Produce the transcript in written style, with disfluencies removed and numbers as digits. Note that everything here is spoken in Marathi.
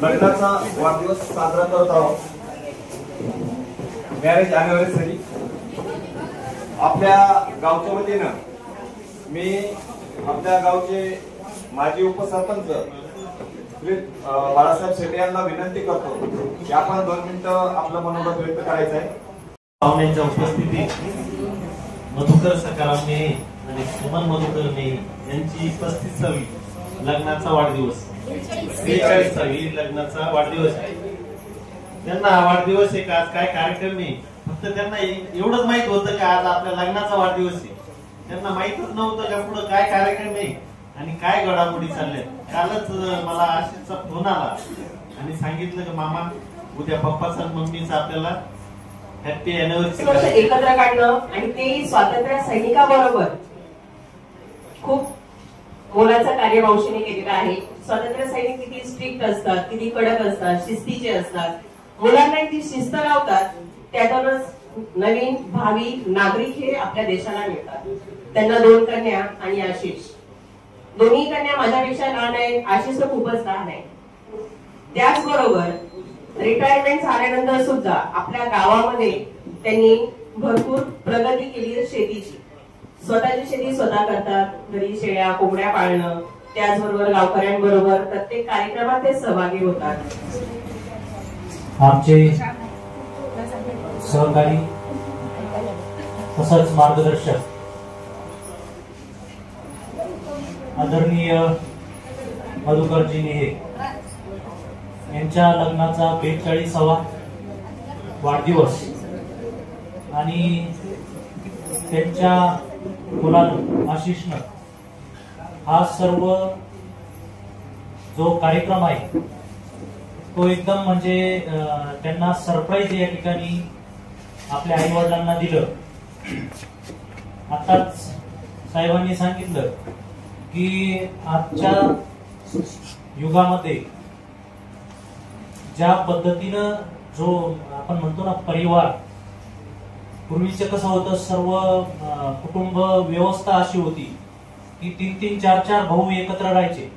लग्नाचा वाढदिवस साजरा करत आहोत। मॅरेज अॅनिव्हर्सरी आपल्या गावच्या वतीनं मी आपल्या गावचे माजी उपसरपंच श्री बाळासाहेब शेटे यांना विनंती करतो की आपण 2 मिनिटं आपलं मनोगत व्यक्त करायचं आहे। पाहुण्यांच्या उपस्थितीत मधुकर सकाराम ने आणि सुमन मधुकर ने यांची 35वी लग्नाचा वाढदिवस 43वी लग्नाचा वाढदिवस आहे। त्यांना वाढदिवस आहे आज काय कार्यक्रम नाही, फक्त त्यांना एवढंच माहित होतं की आज आपल्या लग्नाचा वाढदिवस आहे। त्यांना माहितच नव्हतं का पुढे काय कार्यक्रम आहे आणि काय घडामोडी चालल्यात। कालच मला आशिषचा फोन आला आणि सांगितलं की मामा उद्या पप्पाचा मम्मीचा आपल्याला हॅपी अॅनिव्हर्सरी एकत्र काढणं आणि ते स्वातंत्र्य सैनिकाबरोबर खूप मोलाचं कार्य मावशीने केलेलं आहे। स्वातंत्र्य सैनिक किती स्ट्रिक्ट असतात, किती कडक असतात, शिस्तीचे असतात, मुलांना ती शिस्त लावतात, त्यातूनच नवीन भावी नागरिक हे आपल्या देशाला मिळतात। त्यांना 2 कन्या आणि आशिष, दोन्ही कन्या माझ्यापेक्षा लहान आहे, आशिष तर खूपच लहान आहे। त्याचबरोबर रिटायरमेंट झाल्यानंतर सुद्धा आपल्या गावामध्ये त्यांनी भरपूर प्रगती केली शेतीची। स्वतःची शेती स्वतः करतात, घरी शेळ्या कोंबड्या पाळणं, त्याचबरोबर गावकऱ्यांबरोबर प्रत्येक कार्यक्रमात ते सहभागी होतात। आमचे सहकारी तसंच मार्गदर्शक आदरणीय मधुकरजी नेहे यांच्या लग्नाचा 42वा वाढदिवस आणि त्यांच्या मुलानं आशिषनं हा सर्व जो कार्यक्रम आहे तो एकदम म्हणजे त्यांना सरप्राईज या ठिकाणी आपल्या आई वडिलांना दिलं। आताच साहेबांनी सांगितलं की आजच्या युगामध्ये ज्या पद्धतीनं जो आपण म्हणतो ना परिवार, पूर्वीचं कसं होतं सर्व कुटुंब व्यवस्था अशी होती की 3-3, 4-4 भाऊ एकत्र राहायचे।